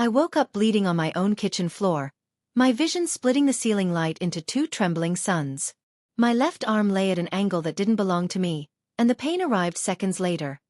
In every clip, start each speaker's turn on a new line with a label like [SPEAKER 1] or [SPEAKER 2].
[SPEAKER 1] I woke up bleeding on my own kitchen floor, my vision splitting the ceiling light into two trembling suns. My left arm lay at an angle that didn't belong to me, and the pain arrived seconds later.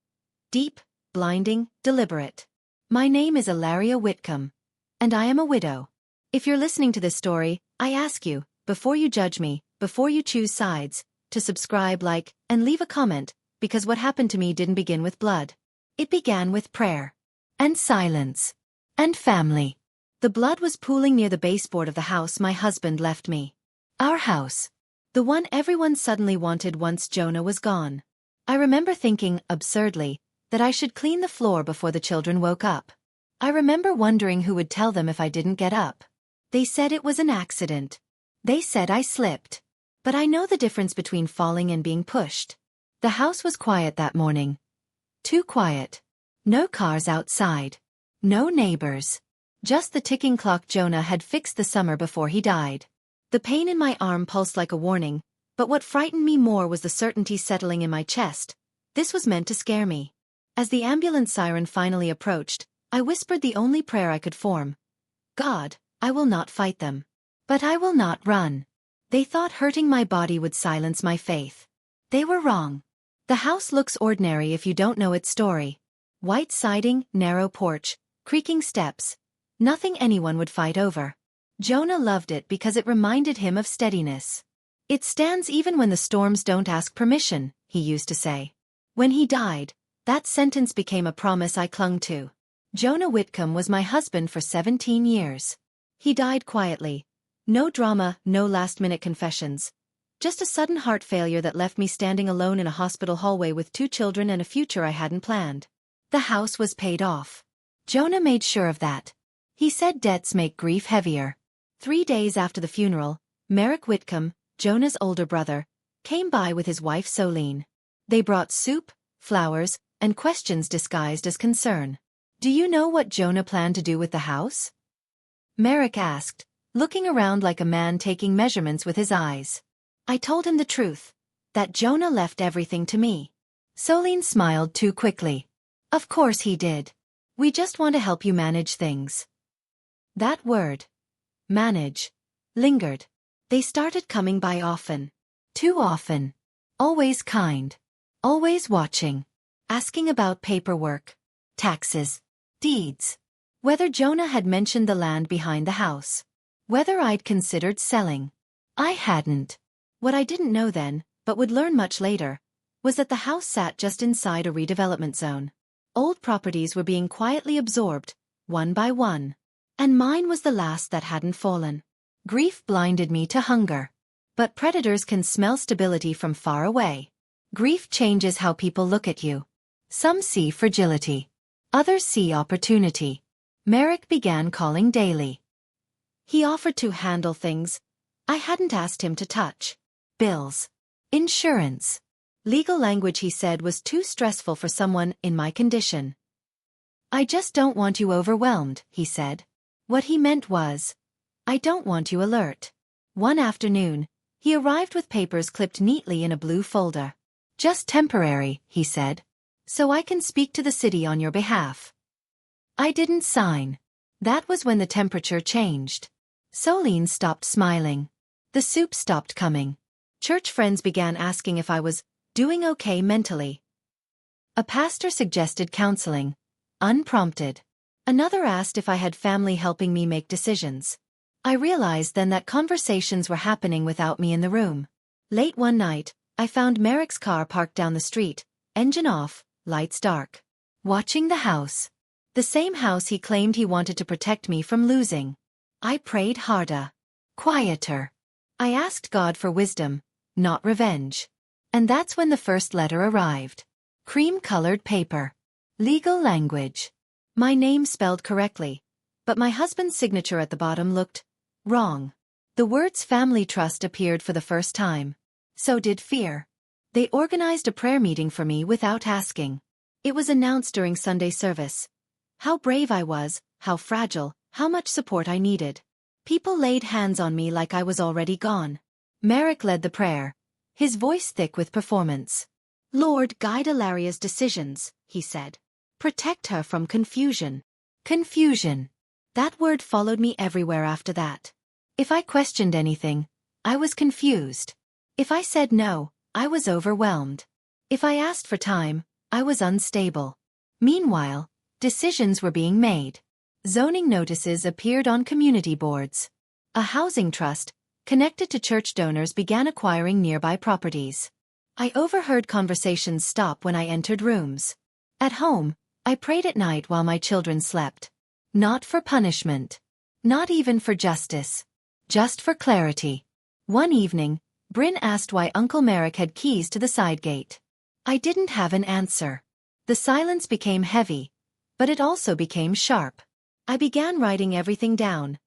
[SPEAKER 1] Deep, blinding, deliberate. My name is Ilaria Whitcomb, and I am a widow. If you're listening to this story, I ask you, before you judge me, before you choose sides, to subscribe, like, and leave a comment, because what happened to me didn't begin with blood. It began with prayer. And silence. And family. The blood was pooling near the baseboard of the house my husband left me. Our house. The one everyone suddenly wanted once Jonah was gone. I remember thinking, absurdly, that I should clean the floor before the children woke up. I remember wondering who would tell them if I didn't get up. They said it was an accident. They said I slipped. But I know the difference between falling and being pushed. The house was quiet that morning. Too quiet. No cars outside. No neighbors. Just the ticking clock Jonah had fixed the summer before he died. The pain in my arm pulsed like a warning, but what frightened me more was the certainty settling in my chest. This was meant to scare me. As the ambulance siren finally approached, I whispered the only prayer I could form. God, I will not fight them. But I will not run. They thought hurting my body would silence my faith. They were wrong. The house looks ordinary if you don't know its story. White siding, narrow porch, creaking steps. Nothing anyone would fight over. Jonah loved it because it reminded him of steadiness. It stands even when the storms don't ask permission, he used to say. When he died, that sentence became a promise I clung to. Jonah Whitcomb was my husband for 17 years. He died quietly. No drama, no last-minute confessions. Just a sudden heart failure that left me standing alone in a hospital hallway with 2 children and a future I hadn't planned. The house was paid off. Jonah made sure of that. He said debts make grief heavier. 3 days after the funeral, Merrick Whitcomb, Jonah's older brother, came by with his wife Soline. They brought soup, flowers, and questions disguised as concern. Do you know what Jonah planned to do with the house? Merrick asked, looking around like a man taking measurements with his eyes. I told him the truth, that Jonah left everything to me. Soline smiled too quickly. Of course he did. We just want to help you manage things. That word, manage, lingered. They started coming by often. Too often. Always kind. Always watching. Asking about paperwork, taxes, deeds. Whether Jonah had mentioned the land behind the house. Whether I'd considered selling. I hadn't. What I didn't know then, but would learn much later, was that the house sat just inside a redevelopment zone. Old properties were being quietly absorbed, one by one. And mine was the last that hadn't fallen. Grief blinded me to hunger. But predators can smell stability from far away. Grief changes how people look at you. Some see fragility. Others see opportunity. Merrick began calling daily. He offered to handle things I hadn't asked him to touch. Bills. Insurance. Legal language, he said, was too stressful for someone in my condition. I just don't want you overwhelmed, he said. What he meant was, I don't want you alert. One afternoon, he arrived with papers clipped neatly in a blue folder. Just temporary, he said. So I can speak to the city on your behalf. I didn't sign. That was when the temperature changed. Soline stopped smiling. The soup stopped coming. Church friends began asking if I was doing okay mentally. A pastor suggested counseling, unprompted. Another asked if I had family helping me make decisions. I realized then that conversations were happening without me in the room. Late one night, I found Merrick's car parked down the street, engine off, lights dark. Watching the house. The same house he claimed he wanted to protect me from losing. I prayed harder. Quieter. I asked God for wisdom, not revenge. And that's when the first letter arrived. Cream-colored paper. Legal language. My name spelled correctly, but my husband's signature at the bottom looked wrong. The words family trust appeared for the first time. So did fear. They organized a prayer meeting for me without asking. It was announced during Sunday service. How brave I was, how fragile, how much support I needed. People laid hands on me like I was already gone. Merrick led the prayer, his voice thick with performance. Lord, guide Ilaria's decisions, he said. Protect her from confusion. Confusion. That word followed me everywhere after that. If I questioned anything, I was confused. If I said no, I was overwhelmed. If I asked for time, I was unstable. Meanwhile, decisions were being made. Zoning notices appeared on community boards. A housing trust, connected to church donors, began acquiring nearby properties. I overheard conversations stop when I entered rooms. At home, I prayed at night while my children slept. Not for punishment. Not even for justice. Just for clarity. One evening, Bryn asked why Uncle Merrick had keys to the side gate. I didn't have an answer. The silence became heavy, but it also became sharp. I began writing everything down.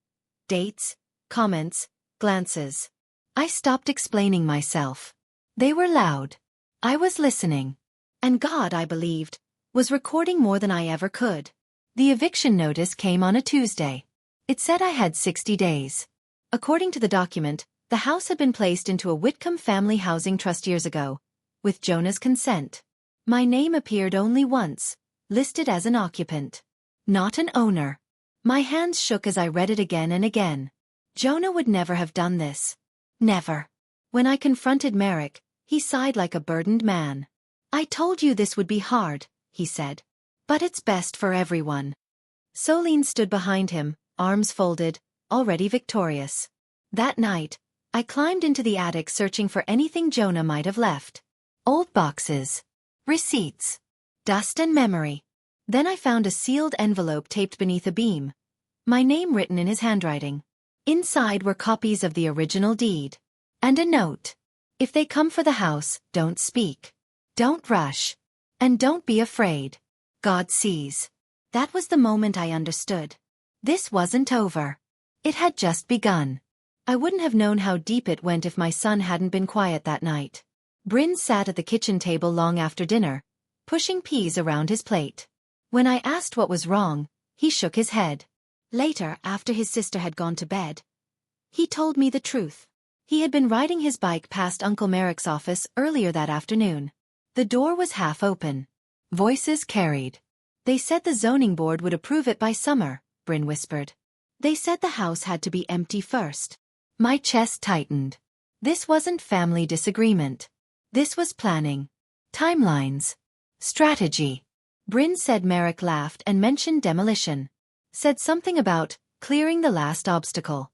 [SPEAKER 1] Dates, comments, glances. I stopped explaining myself. They were loud. I was listening. And God, I believed, was recording more than I ever could. The eviction notice came on a Tuesday. It said I had 60 days. According to the document, the house had been placed into a Whitcomb Family Housing Trust years ago, with Jonah's consent. My name appeared only once, listed as an occupant. Not an owner. My hands shook as I read it again and again. Jonah would never have done this. Never. When I confronted Merrick, he sighed like a burdened man. I told you this would be hard, he said. But it's best for everyone. Solene stood behind him, arms folded, already victorious. That night, I climbed into the attic searching for anything Jonah might have left. Old boxes. Receipts. Dust and memory. Then I found a sealed envelope taped beneath a beam. My name written in his handwriting. Inside were copies of the original deed. And a note. If they come for the house, don't speak. Don't rush. And don't be afraid. God sees. That was the moment I understood. This wasn't over. It had just begun. I wouldn't have known how deep it went if my son hadn't been quiet that night. Bryn sat at the kitchen table long after dinner, pushing peas around his plate. When I asked what was wrong, he shook his head. Later, after his sister had gone to bed, he told me the truth. He had been riding his bike past Uncle Merrick's office earlier that afternoon. The door was half open. Voices carried. They said the zoning board would approve it by summer, Bryn whispered. They said the house had to be empty first. My chest tightened. This wasn't family disagreement. This was planning. Timelines. Strategy. Bryn said Merrick laughed and mentioned demolition. Said something about clearing the last obstacle.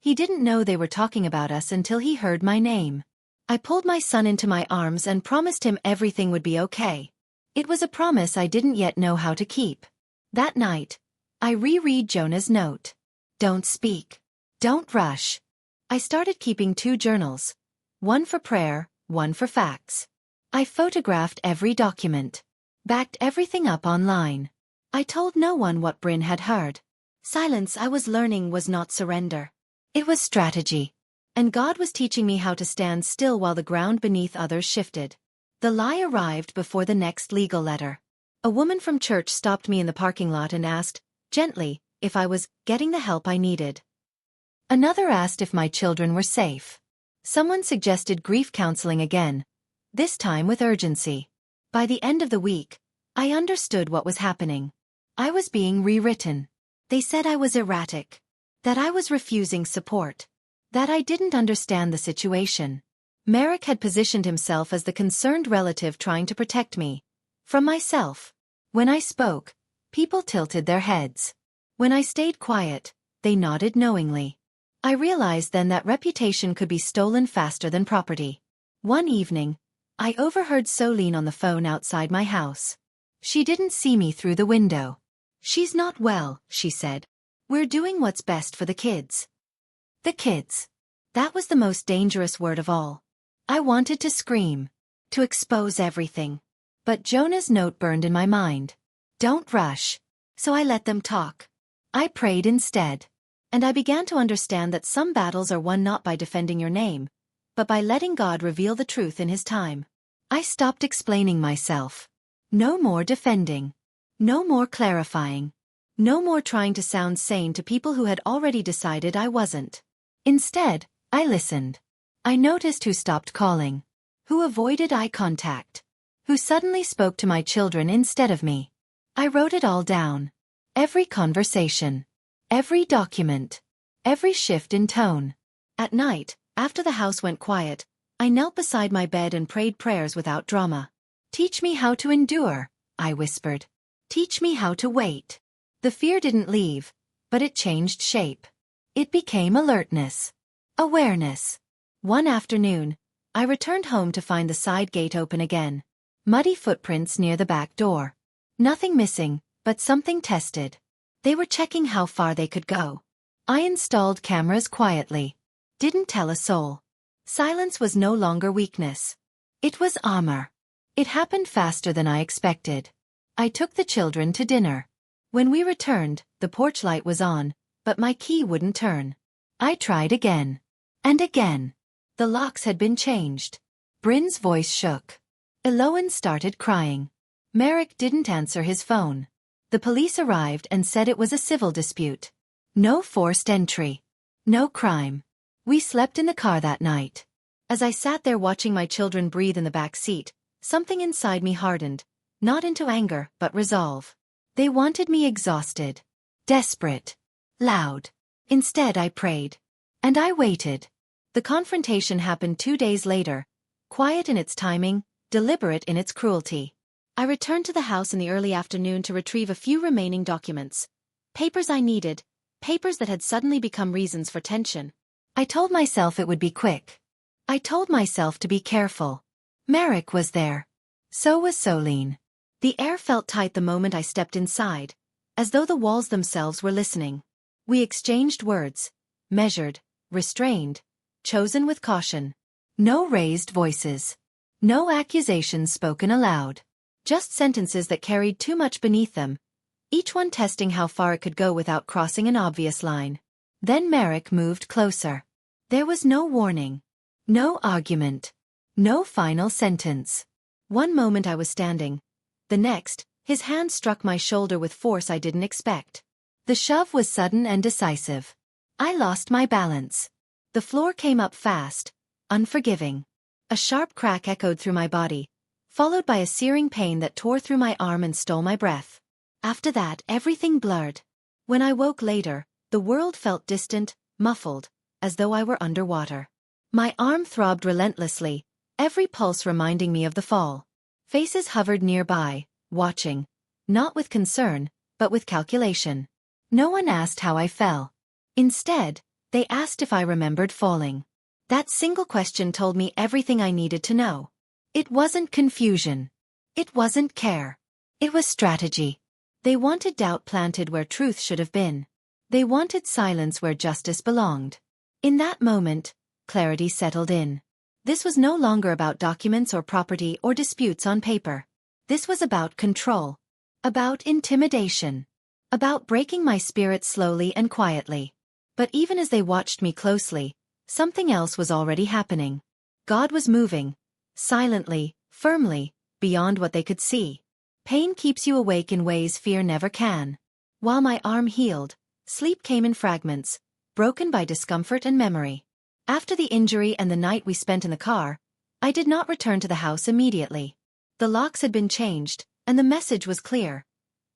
[SPEAKER 1] He didn't know they were talking about us until he heard my name. I pulled my son into my arms and promised him everything would be okay. It was a promise I didn't yet know how to keep. That night, I reread Jonah's note. Don't speak. Don't rush. I started keeping 2 journals. One for prayer, one for facts. I photographed every document. Backed everything up online. I told no one what Bryn had heard. Silence, I was learning, was not surrender. It was strategy. And God was teaching me how to stand still while the ground beneath others shifted. The lie arrived before the next legal letter. A woman from church stopped me in the parking lot and asked, gently, if I was getting the help I needed. Another asked if my children were safe. Someone suggested grief counseling again, this time with urgency. By the end of the week, I understood what was happening. I was being rewritten. They said I was erratic. That I was refusing support. That I didn't understand the situation. Merrick had positioned himself as the concerned relative trying to protect me. From myself. When I spoke, people tilted their heads. When I stayed quiet, they nodded knowingly. I realized then that reputation could be stolen faster than property. One evening, I overheard Solene on the phone outside my house. She didn't see me through the window. She's not well, she said. We're doing what's best for the kids. The kids. That was the most dangerous word of all. I wanted to scream. To expose everything. But Jonah's note burned in my mind. Don't rush. So I let them talk. I prayed instead. And I began to understand that some battles are won not by defending your name, but by letting God reveal the truth in His time. I stopped explaining myself. No more defending. No more clarifying. No more trying to sound sane to people who had already decided I wasn't. Instead, I listened. I noticed who stopped calling. Who avoided eye contact. Who suddenly spoke to my children instead of me. I wrote it all down. Every conversation. Every document. Every shift in tone. At night, after the house went quiet, I knelt beside my bed and prayed prayers without drama. "Teach me how to endure," I whispered. "Teach me how to wait." The fear didn't leave, but it changed shape. It became alertness. Awareness. One afternoon, I returned home to find the side gate open again. Muddy footprints near the back door. Nothing missing, but something tested. They were checking how far they could go. I installed cameras quietly. Didn't tell a soul. Silence was no longer weakness. It was armor. It happened faster than I expected. I took the children to dinner. When we returned, the porch light was on, but my key wouldn't turn. I tried again. And again. The locks had been changed. Bryn's voice shook. Eloan started crying. Merrick didn't answer his phone. The police arrived and said it was a civil dispute. No forced entry. No crime. We slept in the car that night. As I sat there watching my children breathe in the back seat, something inside me hardened, not into anger but resolve. They wanted me exhausted. Desperate. Loud. Instead I prayed. And I waited. The confrontation happened 2 days later, quiet in its timing, deliberate in its cruelty. I returned to the house in the early afternoon to retrieve a few remaining documents. Papers I needed, papers that had suddenly become reasons for tension. I told myself it would be quick. I told myself to be careful. Merrick was there. So was Solene. The air felt tight the moment I stepped inside, as though the walls themselves were listening. We exchanged words, measured, restrained, chosen with caution. No raised voices. No accusations spoken aloud. Just sentences that carried too much beneath them, each one testing how far it could go without crossing an obvious line. Then Merrick moved closer. There was no warning. No argument. No final sentence. One moment I was standing. The next, his hand struck my shoulder with force I didn't expect. The shove was sudden and decisive. I lost my balance. The floor came up fast, unforgiving. A sharp crack echoed through my body, followed by a searing pain that tore through my arm and stole my breath. After that, everything blurred. When I woke later, the world felt distant, muffled, as though I were underwater. My arm throbbed relentlessly, every pulse reminding me of the fall. Faces hovered nearby, watching, not with concern, but with calculation. No one asked how I fell. Instead, they asked if I remembered falling. That single question told me everything I needed to know. It wasn't confusion. It wasn't care. It was strategy. They wanted doubt planted where truth should have been. They wanted silence where justice belonged. In that moment, clarity settled in. This was no longer about documents or property or disputes on paper. This was about control. About intimidation. About breaking my spirit slowly and quietly. But even as they watched me closely, something else was already happening. God was moving. Silently, firmly, beyond what they could see. Pain keeps you awake in ways fear never can. While my arm healed, sleep came in fragments, broken by discomfort and memory. After the injury and the night we spent in the car, I did not return to the house immediately. The locks had been changed, and the message was clear.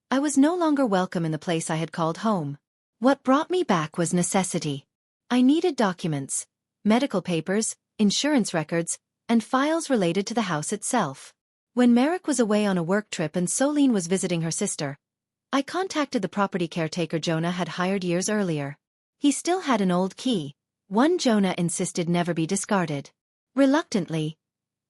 [SPEAKER 1] I was no longer welcome in the place I had called home. What brought me back was necessity. I needed documents, medical papers, insurance records, and files related to the house itself. When Merrick was away on a work trip and Solene was visiting her sister, I contacted the property caretaker Jonah had hired years earlier. He still had an old key, one Jonah insisted never be discarded. Reluctantly,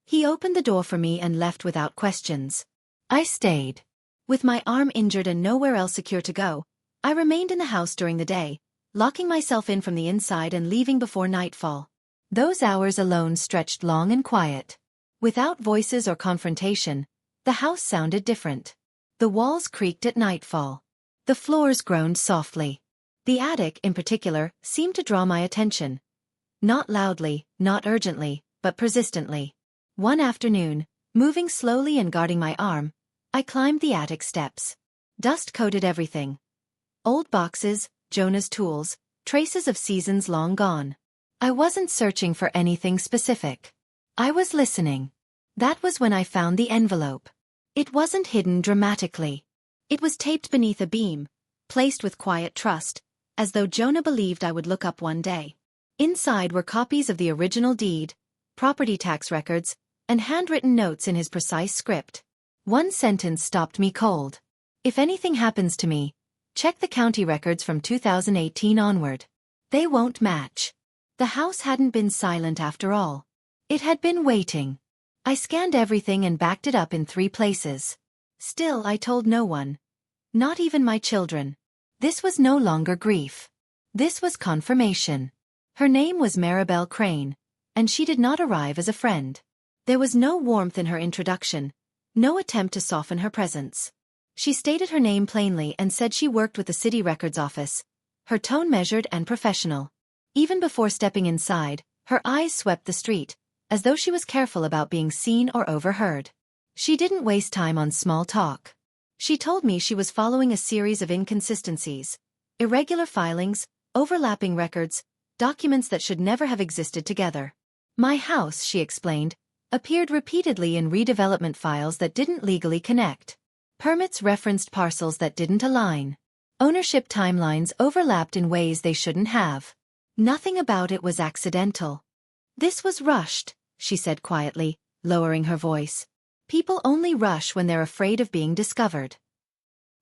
[SPEAKER 1] he opened the door for me and left without questions. I stayed. With my arm injured and nowhere else secure to go, I remained in the house during the day, locking myself in from the inside and leaving before nightfall. Those hours alone stretched long and quiet. Without voices or confrontation, the house sounded different. The walls creaked at nightfall. The floors groaned softly. The attic, in particular, seemed to draw my attention. Not loudly, not urgently, but persistently. One afternoon, moving slowly and guarding my arm, I climbed the attic steps. Dust coated everything. Old boxes, Jonah's tools, traces of seasons long gone. I wasn't searching for anything specific. I was listening. That was when I found the envelope. It wasn't hidden dramatically. It was taped beneath a beam, placed with quiet trust, as though Jonah believed I would look up one day. Inside were copies of the original deed, property tax records, and handwritten notes in his precise script. One sentence stopped me cold. If anything happens to me, check the county records from 2018 onward. They won't match. The house hadn't been silent after all. It had been waiting. I scanned everything and backed it up in 3 places. Still, I told no one. Not even my children. This was no longer grief. This was confirmation. Her name was Maribel Crane, and she did not arrive as a friend. There was no warmth in her introduction, no attempt to soften her presence. She stated her name plainly and said she worked with the city records office, her tone measured and professional. Even before stepping inside, her eyes swept the street, as though she was careful about being seen or overheard. She didn't waste time on small talk. She told me she was following a series of inconsistencies, irregular filings, overlapping records, documents that should never have existed together. My house, she explained, appeared repeatedly in redevelopment files that didn't legally connect. Permits referenced parcels that didn't align. Ownership timelines overlapped in ways they shouldn't have. Nothing about it was accidental. This was rushed, she said quietly, lowering her voice. People only rush when they're afraid of being discovered.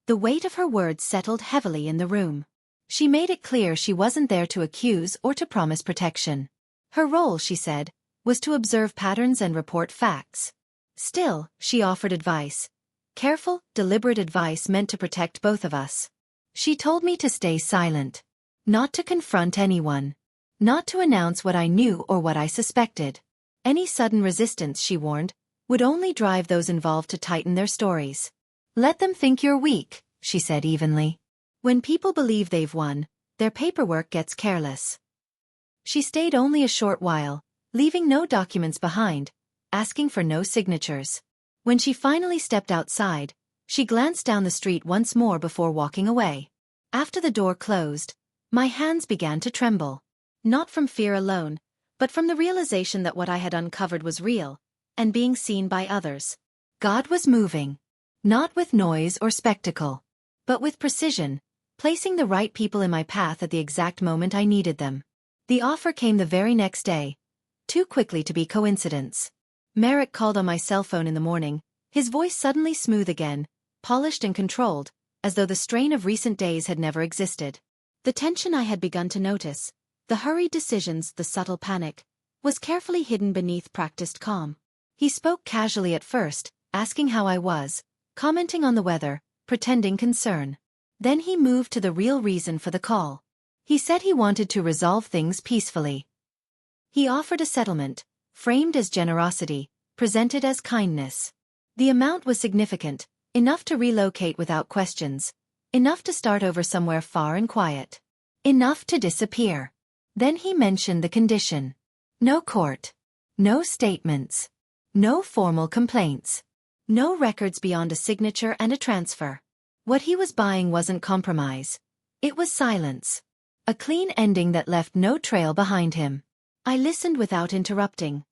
[SPEAKER 1] The weight of her words settled heavily in the room. She made it clear she wasn't there to accuse or to promise protection. Her role, she said, was to observe patterns and report facts. Still, she offered advice. Careful, deliberate advice meant to protect both of us. She told me to stay silent. Not to confront anyone. Not to announce what I knew or what I suspected. Any sudden resistance, she warned, would only drive those involved to tighten their stories. Let them think you're weak, she said evenly. When people believe they've won, their paperwork gets careless. She stayed only a short while, leaving no documents behind, asking for no signatures. When she finally stepped outside, she glanced down the street once more before walking away. After the door closed, my hands began to tremble. Not from fear alone, but from the realization that what I had uncovered was real, and being seen by others. God was moving. Not with noise or spectacle, but with precision, placing the right people in my path at the exact moment I needed them. The offer came the very next day, too quickly to be coincidence. Merrick called on my cell phone in the morning, his voice suddenly smooth again, polished and controlled, as though the strain of recent days had never existed. The tension I had begun to notice, the hurried decisions, the subtle panic, was carefully hidden beneath practiced calm. He spoke casually at first, asking how I was, commenting on the weather, pretending concern. Then he moved to the real reason for the call. He said he wanted to resolve things peacefully. He offered a settlement, framed as generosity, presented as kindness. The amount was significant, enough to relocate without questions, enough to start over somewhere far and quiet, enough to disappear. Then he mentioned the condition. No court. No statements. No formal complaints. No records beyond a signature and a transfer. What he was buying wasn't compromise. It was silence. A clean ending that left no trail behind him. I listened without interrupting,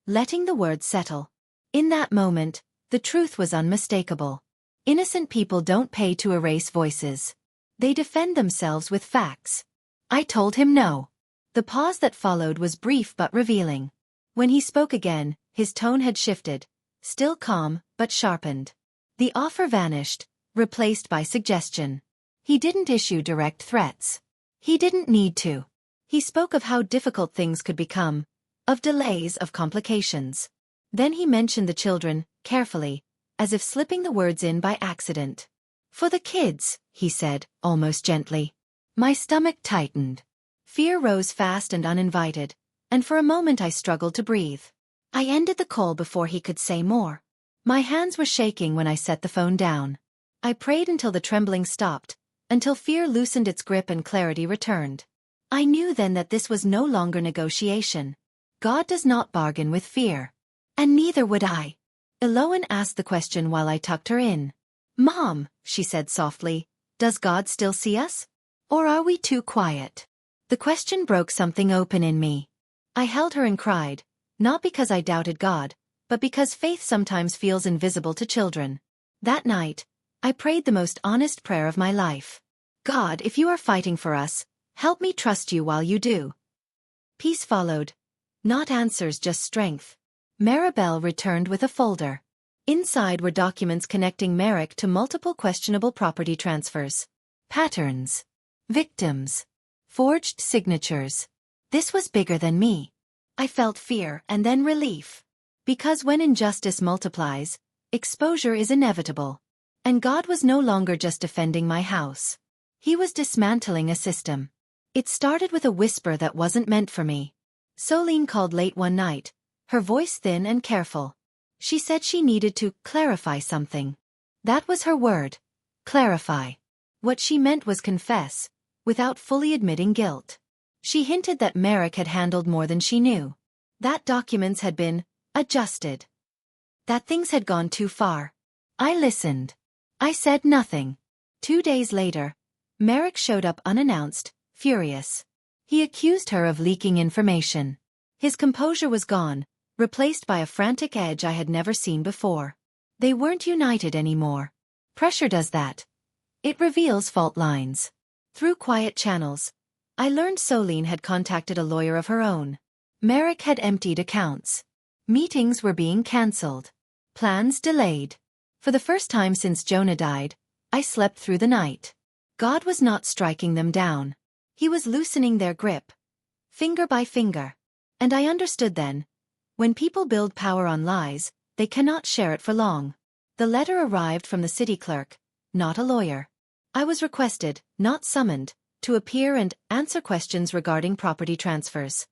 [SPEAKER 1] letting the words settle. In that moment, the truth was unmistakable. Innocent people don't pay to erase voices. They defend themselves with facts. I told him no. The pause that followed was brief but revealing. When he spoke again, his tone had shifted, still calm, but sharpened. The offer vanished, replaced by suggestion. He didn't issue direct threats. He didn't need to. He spoke of how difficult things could become, of delays, of complications. Then he mentioned the children, carefully, as if slipping the words in by accident. For the kids, he said, almost gently. My stomach tightened. Fear rose fast and uninvited, and for a moment I struggled to breathe. I ended the call before he could say more. My hands were shaking when I set the phone down. I prayed until the trembling stopped, until fear loosened its grip and clarity returned. I knew then that this was no longer negotiation. God does not bargain with fear. And neither would I. Eloan asked the question while I tucked her in. Mom, she said softly, does God still see us? Or are we too quiet? The question broke something open in me. I held her and cried, not because I doubted God, but because faith sometimes feels invisible to children. That night, I prayed the most honest prayer of my life. God, if you are fighting for us, Help me trust you while you do. Peace followed. Not answers, just strength. Maribel returned with a folder. Inside were documents connecting Merrick to multiple questionable property transfers. Patterns. Victims. Forged signatures. This was bigger than me. I felt fear and then relief. Because when injustice multiplies, exposure is inevitable. And God was no longer just defending my house. He was dismantling a system. It started with a whisper that wasn't meant for me. Solene called late one night, her voice thin and careful. She said she needed to clarify something. That was her word. Clarify. What she meant was confess, without fully admitting guilt. She hinted that Merrick had handled more than she knew. That documents had been adjusted. That things had gone too far. I listened. I said nothing. 2 days later, Merrick showed up unannounced, furious. He accused her of leaking information. His composure was gone, replaced by a frantic edge I had never seen before. They weren't united anymore. Pressure does that. It reveals fault lines. Through quiet channels, I learned Solene had contacted a lawyer of her own. Merrick had emptied accounts. Meetings were being cancelled. Plans delayed. For the first time since Jonah died, I slept through the night. God was not striking them down. He was loosening their grip. Finger by finger. And I understood then. When people build power on lies, they cannot share it for long. The letter arrived from the city clerk, not a lawyer. I was requested, not summoned, to appear and answer questions regarding property transfers.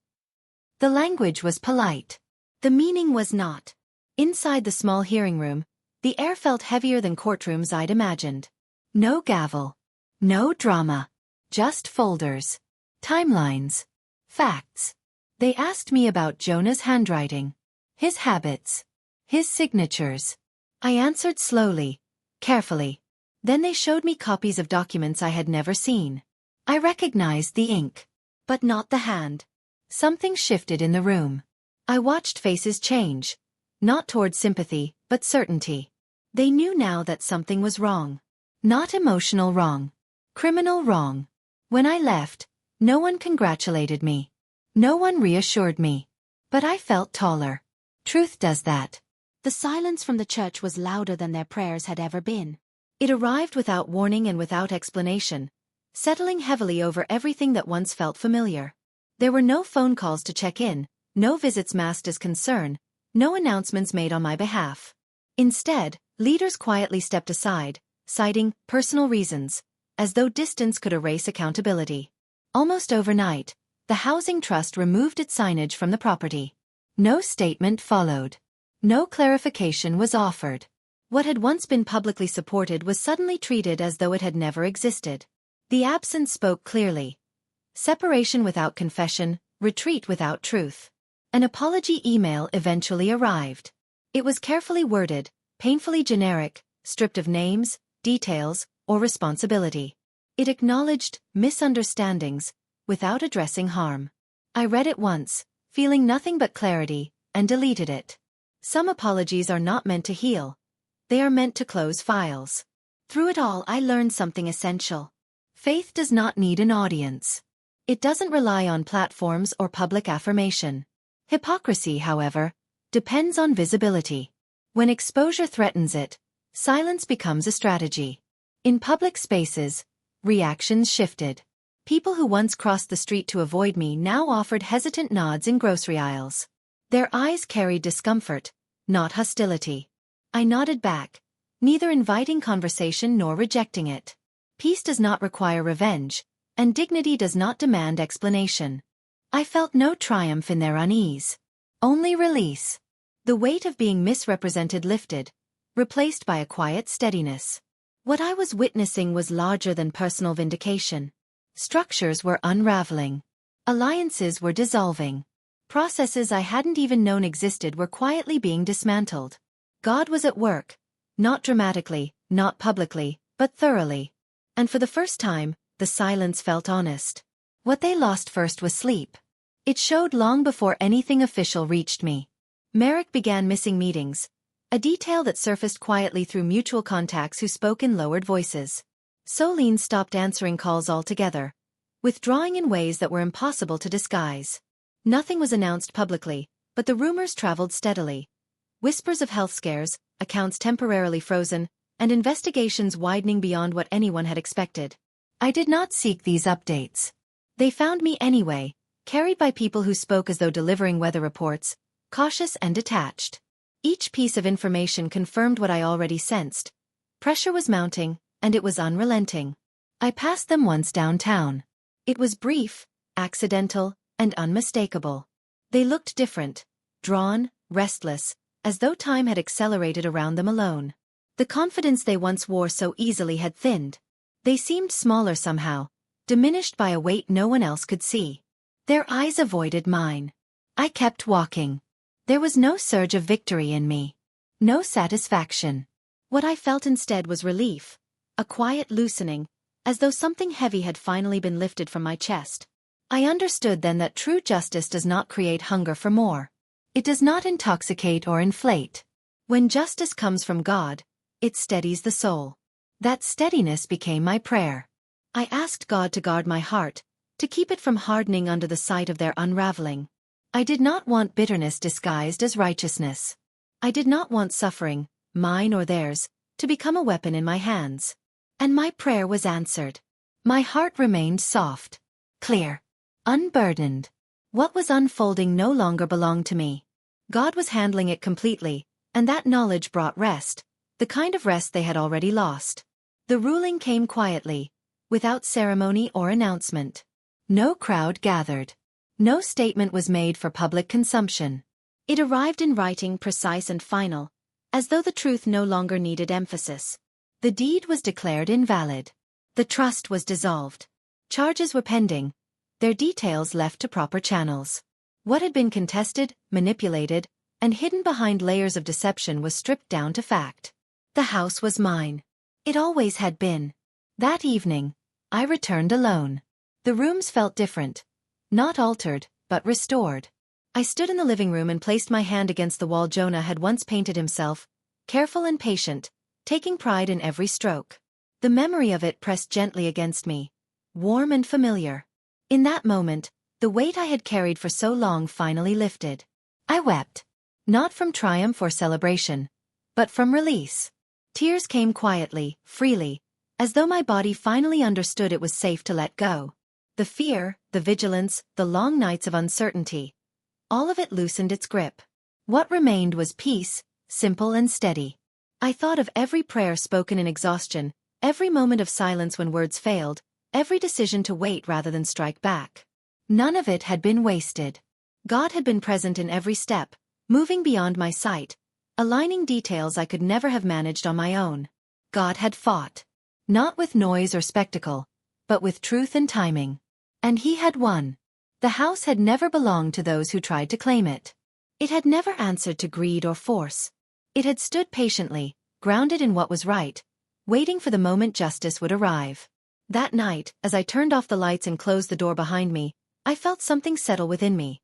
[SPEAKER 1] The language was polite. The meaning was not. Inside the small hearing room, the air felt heavier than courtrooms I'd imagined. No gavel. No drama. Just folders. Timelines. Facts. They asked me about Jonah's handwriting. His habits. His signatures. I answered slowly, carefully. Then they showed me copies of documents I had never seen. I recognized the ink. But not the hand. Something shifted in the room. I watched faces change. Not toward sympathy, but certainty. They knew now that something was wrong. Not emotional wrong. Criminal wrong. When I left, no one congratulated me. No one reassured me. But I felt taller. Truth does that. The silence from the church was louder than their prayers had ever been. It arrived without warning and without explanation, settling heavily over everything that once felt familiar. There were no phone calls to check in, no visits masked as concern, no announcements made on my behalf. Instead, leaders quietly stepped aside, citing personal reasons, as though distance could erase accountability. Almost overnight, the housing trust removed its signage from the property. No statement followed. No clarification was offered. What had once been publicly supported was suddenly treated as though it had never existed. The absence spoke clearly. Separation without confession, retreat without truth. An apology email eventually arrived. It was carefully worded, painfully generic, stripped of names, details, or responsibility. It acknowledged misunderstandings, without addressing harm. I read it once, feeling nothing but clarity, and deleted it. Some apologies are not meant to heal. They are meant to close files. Through it all, I learned something essential. Faith does not need an audience. It doesn't rely on platforms or public affirmation. Hypocrisy, however, depends on visibility. When exposure threatens it, silence becomes a strategy. In public spaces, reactions shifted. People who once crossed the street to avoid me now offered hesitant nods in grocery aisles. Their eyes carried discomfort, not hostility. I nodded back, neither inviting conversation nor rejecting it. Peace does not require revenge, and dignity does not demand explanation. I felt no triumph in their unease. Only release. The weight of being misrepresented lifted, replaced by a quiet steadiness. What I was witnessing was larger than personal vindication. Structures were unraveling. Alliances were dissolving. Processes I hadn't even known existed were quietly being dismantled. God was at work. Not dramatically, not publicly, but thoroughly. And for the first time, the silence felt honest. What they lost first was sleep. It showed long before anything official reached me. Merrick began missing meetings, a detail that surfaced quietly through mutual contacts who spoke in lowered voices. Solene stopped answering calls altogether, withdrawing in ways that were impossible to disguise. Nothing was announced publicly, but the rumors traveled steadily. Whispers of health scares, accounts temporarily frozen, and investigations widening beyond what anyone had expected. I did not seek these updates. They found me anyway, carried by people who spoke as though delivering weather reports, cautious and detached. Each piece of information confirmed what I already sensed. Pressure was mounting, and it was unrelenting. I passed them once downtown. It was brief, accidental, and unmistakable. They looked different, drawn, restless, as though time had accelerated around them alone. The confidence they once wore so easily had thinned. They seemed smaller somehow, diminished by a weight no one else could see. Their eyes avoided mine. I kept walking. There was no surge of victory in me. No satisfaction. What I felt instead was relief. A quiet loosening, as though something heavy had finally been lifted from my chest. I understood then that true justice does not create hunger for more. It does not intoxicate or inflate. When justice comes from God, it steadies the soul. That steadiness became my prayer. I asked God to guard my heart, to keep it from hardening under the sight of their unraveling. I did not want bitterness disguised as righteousness. I did not want suffering, mine or theirs, to become a weapon in my hands. And my prayer was answered. My heart remained soft, clear, unburdened. What was unfolding no longer belonged to me. God was handling it completely, and that knowledge brought rest, the kind of rest they had already lost. The ruling came quietly, without ceremony or announcement. No crowd gathered. No statement was made for public consumption. It arrived in writing, precise and final, as though the truth no longer needed emphasis. The deed was declared invalid. The trust was dissolved. Charges were pending, their details left to proper channels. What had been contested, manipulated, and hidden behind layers of deception was stripped down to fact. The house was mine. It always had been. That evening, I returned alone. The rooms felt different. Not altered, but restored. I stood in the living room and placed my hand against the wall Jonah had once painted himself, careful and patient, taking pride in every stroke. The memory of it pressed gently against me, warm and familiar. In that moment, the weight I had carried for so long finally lifted. I wept. Not from triumph or celebration, but from release. Tears came quietly, freely, as though my body finally understood it was safe to let go. The fear, the vigilance, the long nights of uncertainty. All of it loosened its grip. What remained was peace, simple and steady. I thought of every prayer spoken in exhaustion, every moment of silence when words failed, every decision to wait rather than strike back. None of it had been wasted. God had been present in every step, moving beyond my sight, aligning details I could never have managed on my own. God had fought. Not with noise or spectacle, but with truth and timing. And he had won. The house had never belonged to those who tried to claim it. It had never answered to greed or force. It had stood patiently, grounded in what was right, waiting for the moment justice would arrive. That night, as I turned off the lights and closed the door behind me, I felt something settle within me.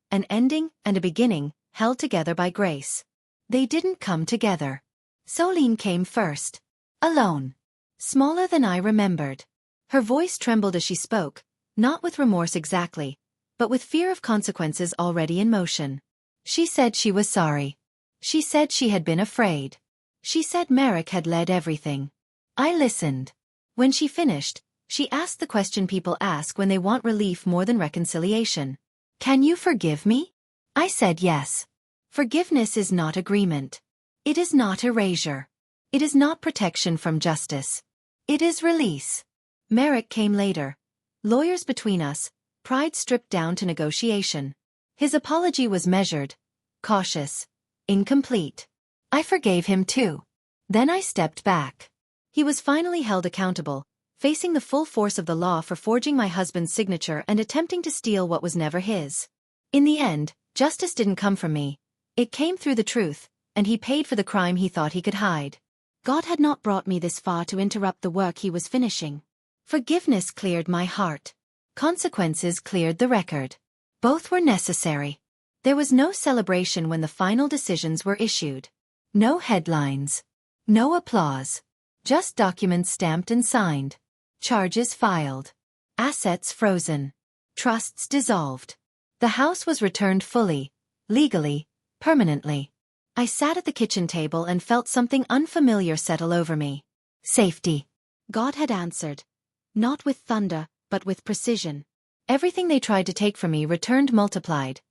[SPEAKER 1] An ending and a beginning, held together by grace. They didn't come together. Solene came first. Alone. Smaller than I remembered. Her voice trembled as she spoke, not with remorse exactly, but with fear of consequences already in motion. She said she was sorry. She said she had been afraid. She said Merrick had led everything. I listened. When she finished, she asked the question people ask when they want relief more than reconciliation. Can you forgive me? I said yes. Forgiveness is not agreement. It is not erasure. It is not protection from justice. It is release. Merrick came later. Lawyers between us, pride stripped down to negotiation. His apology was measured, cautious, incomplete. I forgave him too. Then I stepped back. He was finally held accountable, facing the full force of the law for forging my husband's signature and attempting to steal what was never his. In the end, justice didn't come from me. It came through the truth, and he paid for the crime he thought he could hide. God had not brought me this far to interrupt the work he was finishing. Forgiveness cleared my heart. Consequences cleared the record. Both were necessary. There was no celebration when the final decisions were issued. No headlines. No applause. Just documents stamped and signed. Charges filed. Assets frozen. Trusts dissolved. The house was returned fully, legally, permanently. I sat at the kitchen table and felt something unfamiliar settle over me. Safety. God had answered. Not with thunder, but with precision. Everything they tried to take from me returned multiplied.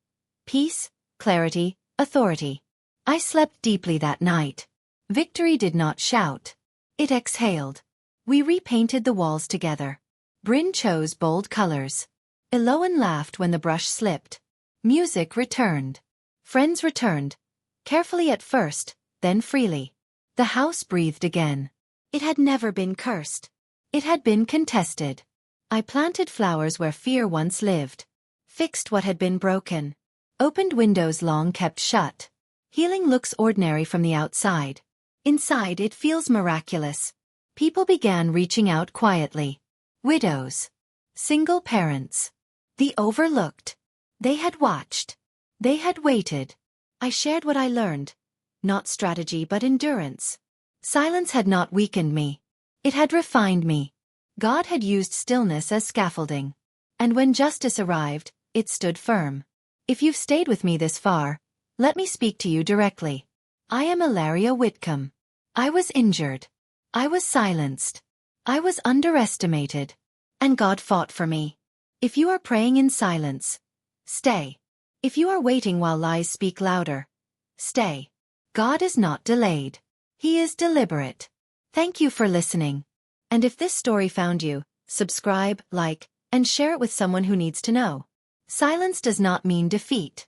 [SPEAKER 1] Peace, clarity, authority. I slept deeply that night. Victory did not shout. It exhaled. We repainted the walls together. Bryn chose bold colors. Eloan laughed when the brush slipped. Music returned. Friends returned. Carefully at first, then freely. The house breathed again. It had never been cursed. It had been contested. I planted flowers where fear once lived. Fixed what had been broken. Opened windows long kept shut. Healing looks ordinary from the outside. Inside it feels miraculous. People began reaching out quietly. Widows. Single parents. The overlooked. They had watched. They had waited. I shared what I learned. Not strategy but endurance. Silence had not weakened me. It had refined me. God had used stillness as scaffolding. And when justice arrived, it stood firm. If you've stayed with me this far, let me speak to you directly. I am Ilaria Whitcomb. I was injured. I was silenced. I was underestimated. And God fought for me. If you are praying in silence, stay. If you are waiting while lies speak louder, stay. God is not delayed. He is deliberate. Thank you for listening. And if this story found you, subscribe, like, and share it with someone who needs to know. Silence does not mean defeat.